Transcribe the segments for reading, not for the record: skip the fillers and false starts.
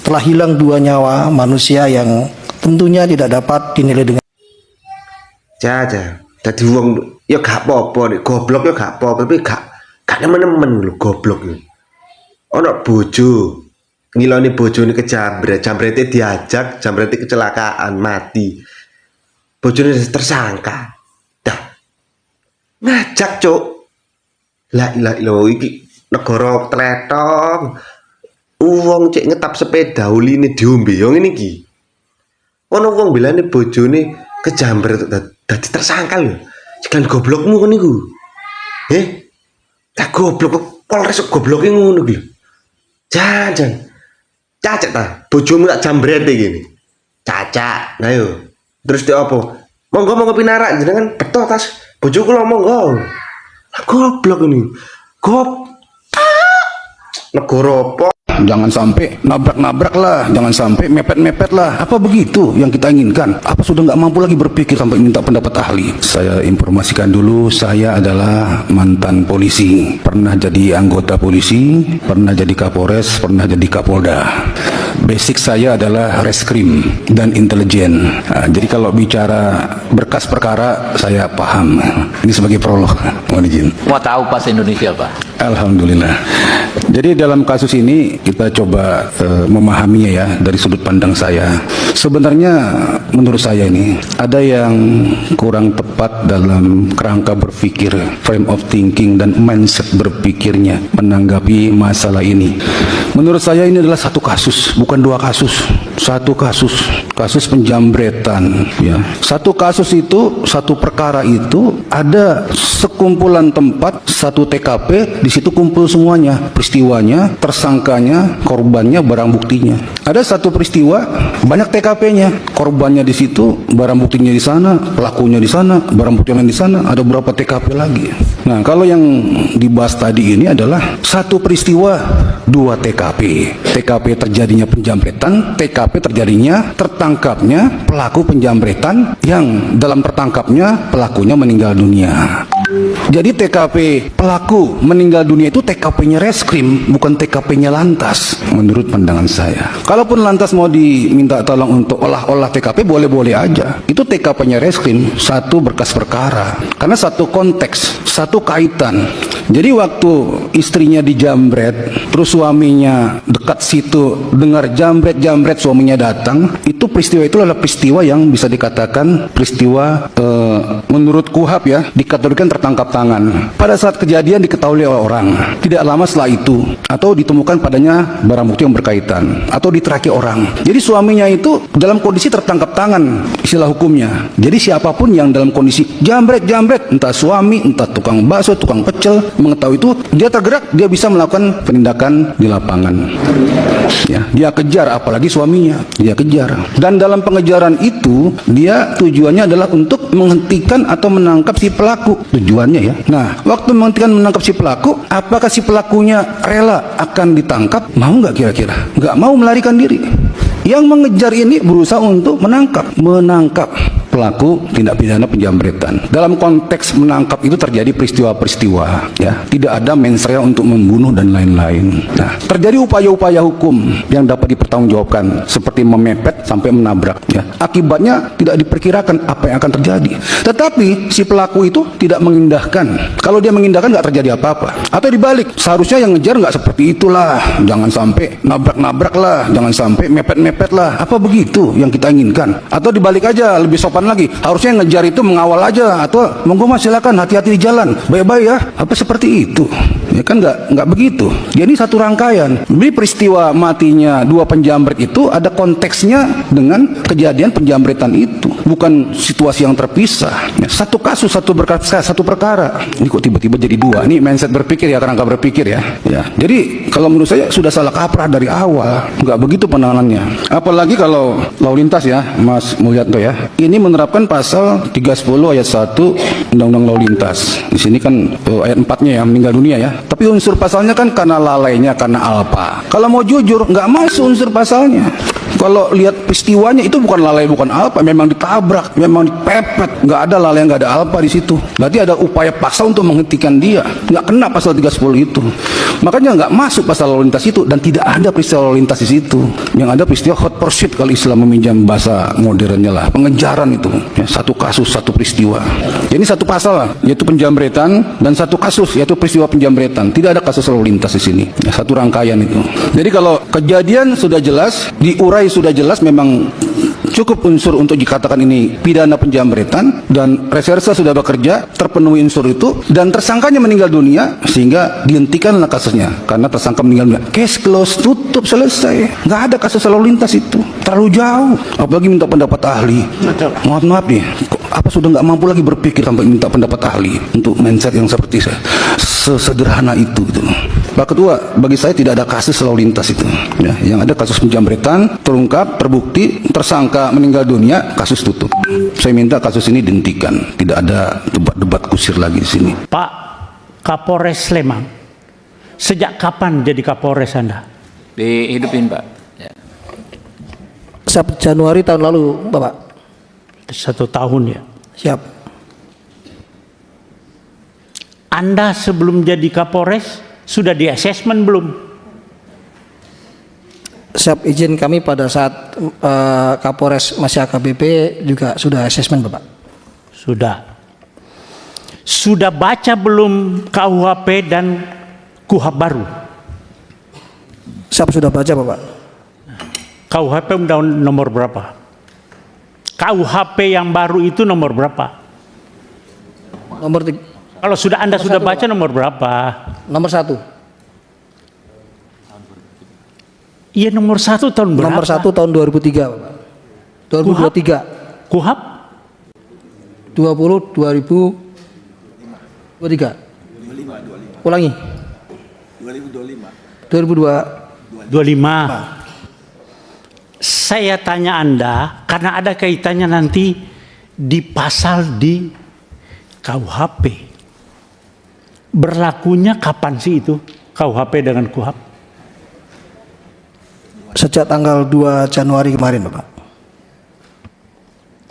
telah hilang 2 nyawa manusia yang tentunya tidak dapat dinilai dengan Jaja, dadi wong ya gak apa-apa nek goblok ya gak apa-apa, tapi gak nemen-nemen lho goblok iki. Ana bojo ngiloni bojone kejambret, jambrete diajak, jambrete kecelakaan mati. Bojone tersangka. Dah. Ngajak, Cuk. La ilaha illallah iki negara tletong. Wong cek ngetap sepeda uline diombe yo ngene iki. Ono wong bilane bojone kejambret dadi tersangka lho. Jekan goblokmu kon niku. Tak goblok Polres gobloke ngono iki lho. Jangan. Cacat ta, bojomu tak jambrete gini. Cacat. Nah yo. Terus dia apa? Monggo pinarak jenengan beto tas. Bojoku lho monggo. Lah goblok ini. Negara apa? Jangan sampai nabrak-nabrak lah, jangan sampai mepet-mepet lah. Apa begitu yang kita inginkan? Apa sudah nggak mampu lagi berpikir sampai minta pendapat ahli? Saya informasikan dulu, saya adalah mantan polisi. Pernah jadi anggota polisi, pernah jadi Kapolres, pernah jadi Kapolda. Basic saya adalah reskrim dan intelijen. Nah, jadi kalau bicara berkas perkara, saya paham. Ini sebagai prolog. Mohon izin. Mau tahu pas Indonesia, Pak? Alhamdulillah. Jadi dalam kasus ini kita coba memahaminya ya dari sudut pandang saya. Sebenarnya menurut saya ini ada yang kurang tepat dalam kerangka berpikir, frame of thinking dan mindset berpikirnya menanggapi masalah ini. Menurut saya ini adalah satu kasus, bukan 2 kasus. Satu kasus penjambretan ya. Satu kasus itu, satu perkara itu ada sekumpulan tempat, satu TKP, di situ kumpul semuanya, peristiwanya, tersangkanya, korbannya, barang buktinya. Ada satu peristiwa, banyak TKP-nya, korbannya di situ, barang buktinya di sana, pelakunya di sana, barang buktinya di sana, ada berapa TKP lagi. Nah, kalau yang dibahas tadi ini adalah satu peristiwa, 2 TKP. TKP terjadinya penjambretan, TKP terjadinya tertangkapnya pelaku penjambretan yang dalam tertangkapnya pelakunya meninggal dunia. Jadi TKP pelaku meninggal dunia itu TKP-nya reskrim, bukan TKP-nya lantas, menurut pandangan saya. Kalaupun lantas mau diminta tolong untuk olah TKP, boleh-boleh aja. Itu TKP-nya reskrim, satu berkas perkara. Karena satu konteks, satu kaitan. Jadi waktu istrinya dijambret, terus suaminya dekat situ, dengar jambret, suaminya datang, itu peristiwa itu adalah peristiwa yang bisa dikatakan peristiwa menurut KUHP ya, dikategorikan tertangkap tangan. Pada saat kejadian diketahui oleh orang, tidak lama setelah itu, atau ditemukan padanya barang bukti yang berkaitan, atau diteraki orang. Jadi suaminya itu dalam kondisi tertangkap tangan, istilah hukumnya. Jadi siapapun yang dalam kondisi jambret, entah suami, entah tukang bakso, tukang pecel, mengetahui itu, dia tergerak, dia bisa melakukan penindakan di lapangan. Ya, dia kejar, apalagi suaminya, dia kejar. Dan dalam pengejaran itu, dia tujuannya adalah untuk menghentikan atau menangkap si pelaku. Tujuannya ya. Nah, waktu menangkap si pelaku, apakah si pelakunya rela akan ditangkap? Mau nggak kira-kira? Nggak mau melarikan diri. Yang mengejar ini berusaha untuk menangkap pelaku tindak pidana penjambretan. Dalam konteks menangkap itu terjadi peristiwa-peristiwa, ya, tidak ada mens rea untuk membunuh dan lain-lain. Nah, terjadi upaya-upaya hukum yang dapat dipertanggungjawabkan seperti memepet sampai menabrak. Ya, akibatnya tidak diperkirakan apa yang akan terjadi. Tetapi si pelaku itu tidak mengindahkan. Kalau dia mengindahkan nggak terjadi apa-apa. Atau dibalik, seharusnya yang ngejar nggak seperti itulah. Jangan sampai nabrak-nabrak lah, jangan sampai mepet-mepet lah. Apa begitu yang kita inginkan? Atau dibalik aja, lebih sopan lagi, harusnya yang ngejar itu mengawal aja, atau monggo mas silakan hati-hati di jalan, bye-bye ya, apa seperti itu ya kan? Nggak begitu. Jadi satu rangkaian. Jadi peristiwa matinya 2 penjambret itu ada konteksnya dengan kejadian penjambretan itu, bukan situasi yang terpisah ya. Satu kasus, satu berkas, satu perkara. Ini kok tiba-tiba jadi 2? Ini mindset berpikir ya, kerangka berpikir ya. Jadi kalau menurut saya sudah salah kaprah dari awal, nggak begitu penanganannya. Apalagi kalau lalu lintas ya, Mas Mulyanto ya, ini menerapkan pasal 310 ayat 1 Undang-Undang Lalu Lintas. Di sini kan ayat 4-nya ya, meninggal dunia ya. Tapi unsur pasalnya kan karena lalainya, karena alpa. Kalau mau jujur, nggak masuk unsur pasalnya. Kalau lihat peristiwanya itu bukan lalai, bukan alpa, memang ditabrak, memang dipepet, nggak ada lalai, nggak ada alpa di situ. Berarti ada upaya paksa untuk menghentikan dia, nggak kena pasal 310 itu. Makanya nggak masuk pasal lalu lintas itu dan tidak ada peristiwa lalu lintas di situ. Yang ada peristiwa hot pursuit kalau Islam meminjam bahasa modernnya lah, pengejaran itu. Ya, satu kasus, satu peristiwa. Jadi satu pasal lah, yaitu penjambretan, dan satu kasus yaitu peristiwa penjambretan. Tidak ada kasus lalu lintas di sini. Ya, satu rangkaian itu. Jadi kalau kejadian sudah jelas, diurai sudah jelas, memang cukup unsur untuk dikatakan ini pidana penjambretan, dan reserse sudah bekerja, terpenuhi unsur itu, dan tersangkanya meninggal dunia, sehingga dihentikanlah kasusnya karena tersangka meninggal dunia. Case close, tutup, selesai. Nggak ada kasus lalu lintas itu, terlalu jauh. Apalagi minta pendapat ahli. Maaf nih, apa sudah nggak mampu lagi berpikir sampai minta pendapat ahli untuk mindset yang seperti saya, sesederhana itu gitu. Pak Ketua, bagi saya tidak ada kasus lalu lintas itu ya. Yang ada kasus penjambretan, terungkap, terbukti, tersangka meninggal dunia, kasus tutup. Saya minta kasus ini dihentikan, tidak ada debat-debat kusir lagi di sini. Pak Kapolres Sleman, sejak kapan jadi Kapolres Anda? Dihidupin, Pak. Ya. Januari tahun lalu, Bapak. 1 tahun ya. Siap. Anda sebelum jadi Kapolres sudah di asesmen belum? Siap, izin kami pada saat Kapolres masih AKBP juga sudah asesmen, Bapak. Sudah. Sudah baca belum KUHP dan KUHP baru? Siap, sudah baca, Bapak. KUHP undang nomor berapa? KUHP yang baru itu nomor berapa? Nomor Kalau sudah Anda sudah baca nomor berapa? nomor 1. Iya, nomor 1 tahun berapa? Nomor 1 tahun 2003, Bapak. 2023. KUHP 2023. Ulangi. 25. Saya tanya Anda karena ada kaitannya nanti di pasal di KUHP. Berlakunya kapan sih itu KUHP dengan KUHP? Sejak tanggal 2 Januari kemarin, Bapak.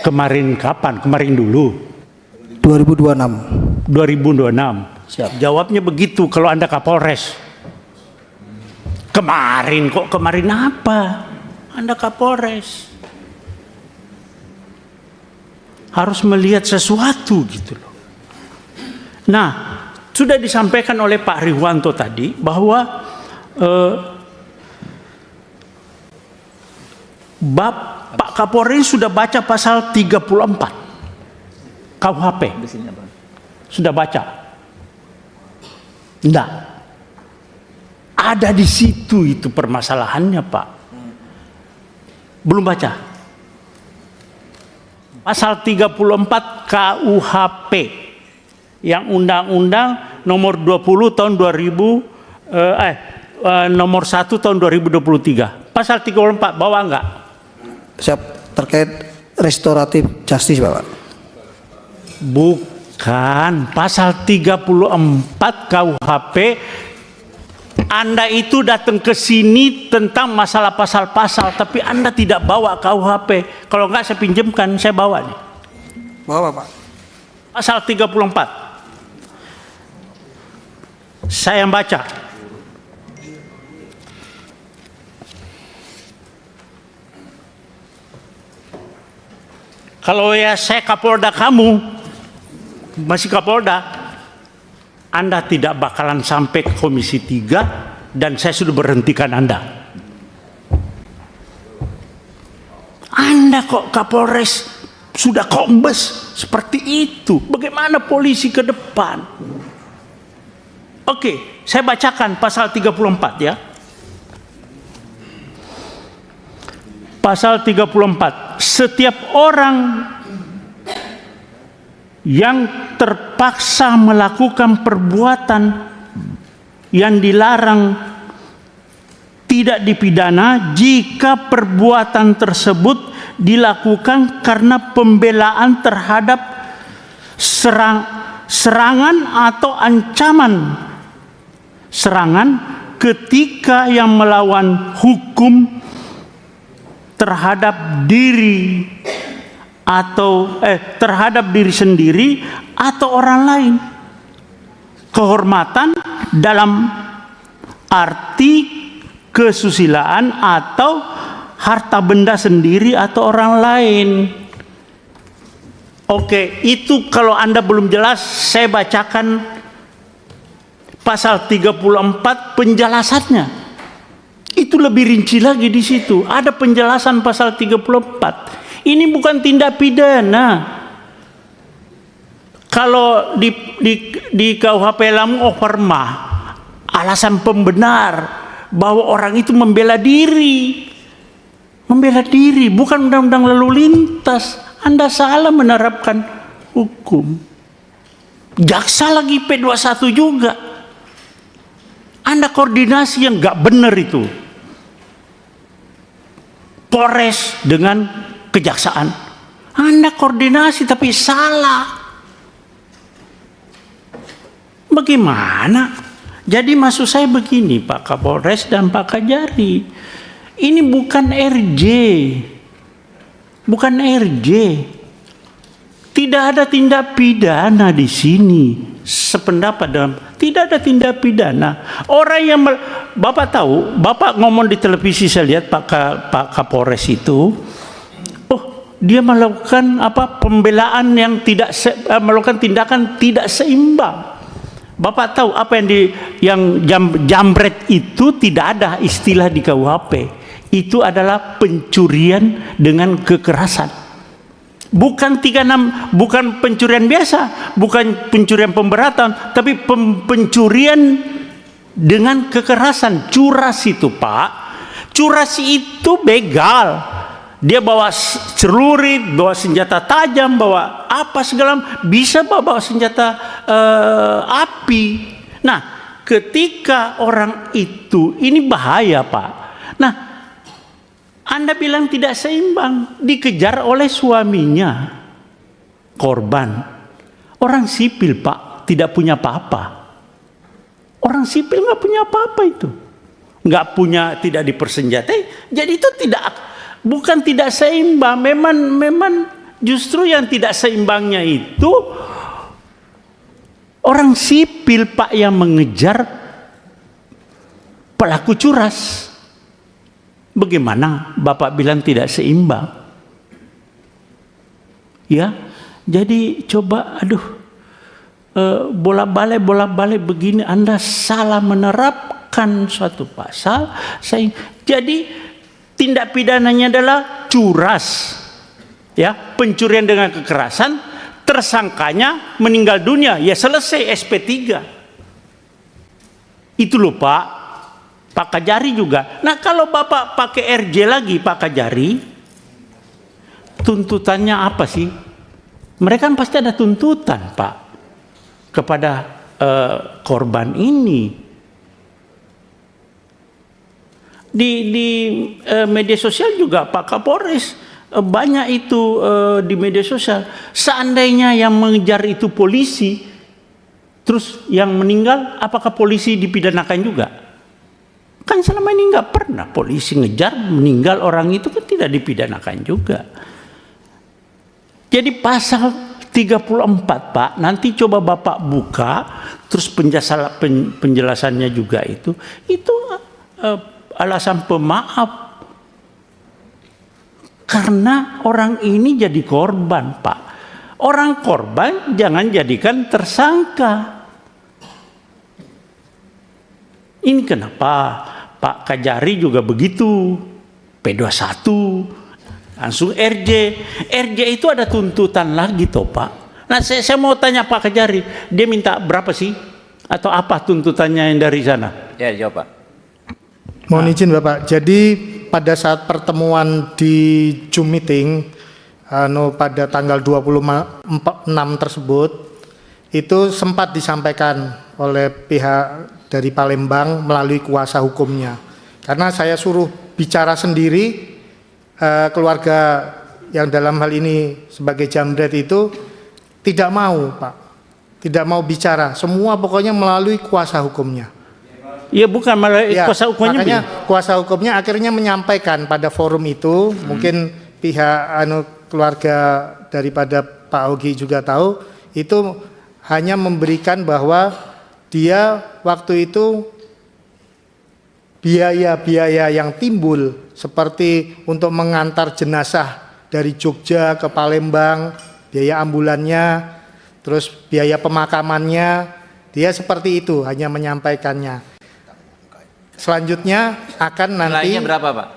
Kemarin kapan? Kemarin dulu. 2026. 2026. Siap. Jawabnya begitu kalau Anda Kapolres. Kemarin kok, kemarin apa? Anda Kapolres. Harus melihat sesuatu gitu loh. Nah, sudah disampaikan oleh Pak Riwanto tadi bahwa Pak Kapolres sudah baca pasal 34 KUHP. Sudah baca? Enggak. Ada di situ itu permasalahannya, Pak. Belum baca. Pasal 34 KUHP yang Undang-Undang nomor 20 tahun 2000 nomor 1 tahun 2023. Pasal 34 bawa enggak? Siap, terkait restoratif justice, Bapak. Bukan, pasal 34 KUHP. Anda itu datang ke sini tentang masalah pasal-pasal, tapi Anda tidak bawa KUHP. Kalau enggak saya pinjamkan, saya bawa nih. Bawa, Bapak. Pasal 34. Saya yang baca. Kalau ya saya Kapolda kamu, masih Kapolda, Anda tidak bakalan sampai ke Komisi 3 dan saya sudah berhentikan Anda. Anda kok Kapolres sudah kombes seperti itu. Bagaimana polisi ke depan? Oke, saya bacakan pasal 34 ya. Pasal 34. Setiap orang yang terpaksa melakukan perbuatan yang dilarang tidak dipidana jika perbuatan tersebut dilakukan karena pembelaan terhadap serangan atau ancaman serangan ketika yang melawan hukum terhadap diri atau terhadap diri sendiri atau orang lain. Kehormatan dalam arti kesusilaan atau harta benda sendiri atau orang lain. Oke, itu kalau Anda belum jelas, saya bacakan pasal 34 penjelasannya. Itu lebih rinci lagi di situ. Ada penjelasan pasal 34. Ini bukan tindak pidana. Kalau di KUHP Lamu Operma, alasan pembenar bahwa orang itu membela diri. Membela diri, bukan undang-undang lalu lintas. Anda salah menerapkan hukum. Jaksa lagi P21 juga. Anda koordinasi yang gak benar itu. Polres dengan kejaksaan. Anda koordinasi tapi salah. Bagaimana? Jadi maksud saya begini Pak Kapolres dan Pak Kajari. Ini bukan RJ. Bukan RJ. Tidak ada tindak pidana di sini. Sependapat dalam tidak ada tindak pidana. Orang yang Bapak tahu, Bapak ngomong di televisi saya lihat Pak Kapolres itu, oh dia melakukan pembelaan yang tidak melakukan tindakan tidak seimbang. Bapak tahu apa yang jambret itu tidak ada istilah di KUHP. Itu adalah pencurian dengan kekerasan. Bukan 36, bukan pencurian biasa, bukan pencurian pemberatan, tapi pencurian dengan kekerasan. Curas itu Pak, curas itu begal. Dia bawa celurit, bawa senjata tajam, bawa apa segala, bisa bawa senjata api. Nah, ketika orang itu, ini bahaya Pak. Nah, Anda bilang tidak seimbang, dikejar oleh suaminya, korban. Orang sipil Pak, tidak punya apa-apa. Orang sipil nggak punya apa-apa itu, nggak punya, tidak dipersenjatai. Jadi itu bukan tidak seimbang. Memang justru yang tidak seimbangnya itu orang sipil Pak yang mengejar pelaku curas. Bagaimana Bapak bilang tidak seimbang? Ya, jadi coba, bolak-balik begini, Anda salah menerapkan suatu pasal. Jadi tindak pidananya adalah curas, ya, pencurian dengan kekerasan. Tersangkanya meninggal dunia, ya selesai SP3. Itu loh Pak Kajari juga. Nah kalau Bapak pakai RJ lagi Pak Kajari, tuntutannya apa sih? Mereka kan pasti ada tuntutan Pak kepada korban ini. Di media sosial juga Pak Kapolres banyak itu di media sosial. Seandainya yang mengejar itu polisi, terus yang meninggal, apakah polisi dipidanakan juga? Kan selama ini nggak pernah polisi ngejar meninggal orang itu, kan tidak dipidanakan juga. Jadi pasal 34 Pak, nanti coba Bapak buka, terus penjelasannya juga itu alasan pemaaf. Karena orang ini jadi korban Pak. Orang korban jangan jadikan tersangka. Ini kenapa Pak Kajari juga begitu, P21, langsung RJ. RJ itu ada tuntutan lagi toh Pak. Nah saya mau tanya Pak Kajari, dia minta berapa sih? Atau apa tuntutannya yang dari sana? Ya, jawab Pak. Mohon izin Bapak, jadi pada saat pertemuan di Zoom meeting pada tanggal 26 tersebut, itu sempat disampaikan oleh pihak dari Palembang melalui kuasa hukumnya. Karena saya suruh bicara sendiri, keluarga yang dalam hal ini sebagai jambret itu tidak mau Pak, tidak mau bicara, semua pokoknya melalui kuasa hukumnya. Ya bukan malah Ya, kuasa hukumnya. makanya kuasa hukumnya akhirnya menyampaikan pada forum itu, mungkin pihak keluarga daripada Pak Ogi juga tahu, itu hanya memberikan bahwa dia waktu itu biaya-biaya yang timbul seperti untuk mengantar jenazah dari Jogja ke Palembang, biaya ambulannya, terus biaya pemakamannya, dia seperti itu hanya menyampaikannya. Selanjutnya akan nanti Nilainya berapa, Pak?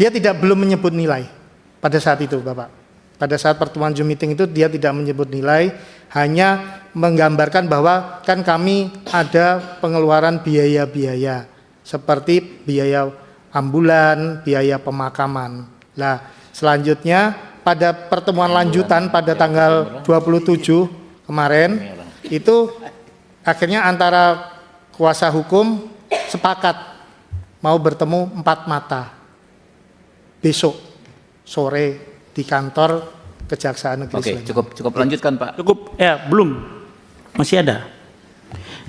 dia belum menyebut nilai pada saat itu, Bapak. Pada saat pertemuan Zoom meeting itu dia tidak menyebut nilai, hanya menggambarkan bahwa kan kami ada pengeluaran biaya-biaya seperti biaya ambulan, biaya pemakaman. Nah, selanjutnya pada pertemuan lanjutan pada tanggal 27 kemarin itu akhirnya antara kuasa hukum sepakat mau bertemu 4 mata besok sore di kantor Kejaksaan Negeri Oke, Sleman. cukup lanjutkan, Pak. Cukup, ya belum, masih ada.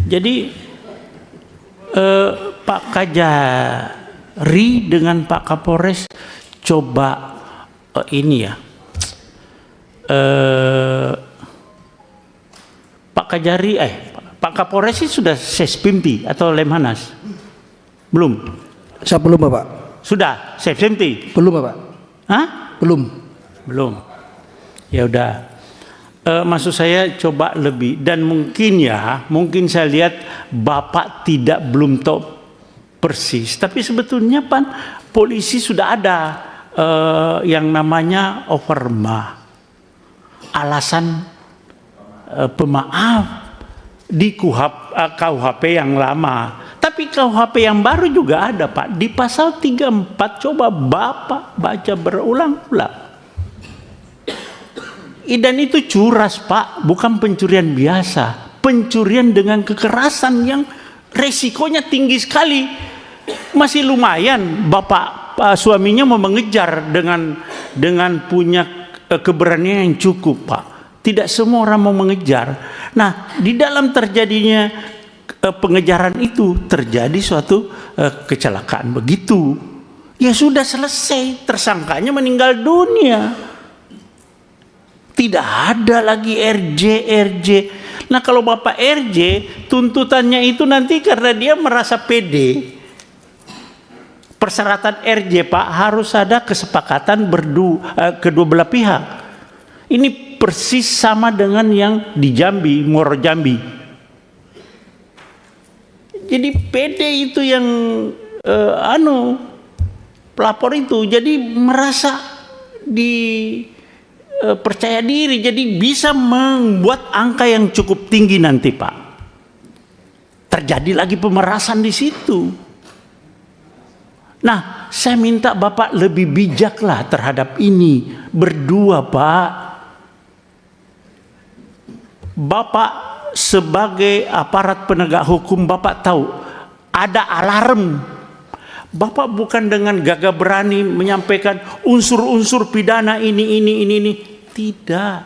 Jadi Pak Kajari dengan Pak Kapolres coba ini ya, Pak Kajari, Pak Kapolres itu sudah Sespimti atau Lemhanas? Belum? Saya belum Bapak. Sudah Sespimti? Belum Bapak. Hah? Belum. Belum. Ya udah. Maksud saya coba lebih, dan mungkin saya lihat Bapak belum tahu persis, tapi sebetulnya polisi sudah ada yang namanya overma, alasan pemaaf di KUHP yang lama. Tapi KUHP yang baru juga ada, Pak. Di pasal 34 coba Bapak baca berulang-ulang. Dan itu curas, Pak, bukan pencurian biasa. Pencurian dengan kekerasan yang resikonya tinggi sekali. Masih lumayan Bapak suaminya mau mengejar dengan punya keberanian yang cukup, Pak. Tidak semua orang mau mengejar. Nah, di dalam terjadinya pengejaran itu terjadi suatu kecelakaan begitu. Ya sudah selesai, tersangkanya meninggal dunia. Tidak ada lagi RJ. Nah, kalau Bapak RJ, tuntutannya itu nanti karena dia merasa pede. Persyaratan RJ, Pak, harus ada kesepakatan kedua belah pihak. Ini persis sama dengan yang di Jambi, Muaro Jambi. Jadi pede itu yang pelapor itu, jadi merasa percaya diri, jadi bisa membuat angka yang cukup tinggi nanti, Pak. Terjadi lagi pemerasan di situ. Nah, saya minta Bapak lebih bijaklah terhadap ini berdua, Pak. Bapak sebagai aparat penegak hukum, Bapak tahu ada alarm. Bapak bukan dengan gagah berani menyampaikan unsur-unsur pidana ini. Tidak.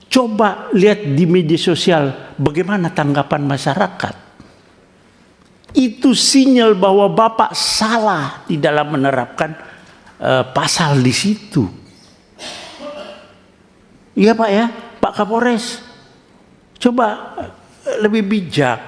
Coba lihat di media sosial bagaimana tanggapan masyarakat. Itu sinyal bahwa Bapak salah di dalam menerapkan pasal di situ. Iya, Pak, ya, Pak Kapolres. Coba lebih bijak.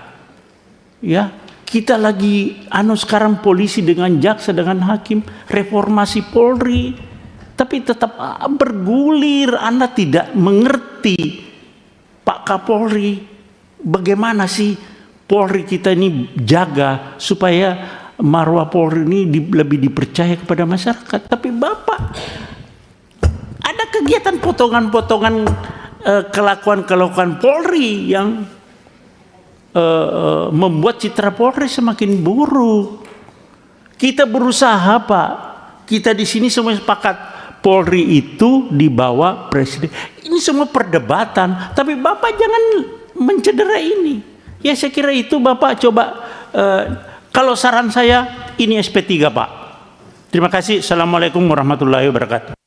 Ya, kita lagi sekarang polisi dengan jaksa dengan hakim, reformasi Polri. Tapi tetap bergulir. Anda tidak mengerti, Pak Kapolri, bagaimana sih Polri kita ini jaga supaya marwah Polri ini lebih dipercaya kepada masyarakat. Tapi Bapak ada kegiatan potongan-potongan kelakuan Polri yang membuat citra Polri semakin buruk. Kita berusaha, Pak. Kita di sini semua sepakat Polri itu di bawah presiden. Ini semua perdebatan, tapi Bapak jangan mencederai ini. Ya, saya kira itu Bapak coba. Kalau saran saya ini SP3, Pak. Terima kasih. Assalamualaikum warahmatullahi wabarakatuh.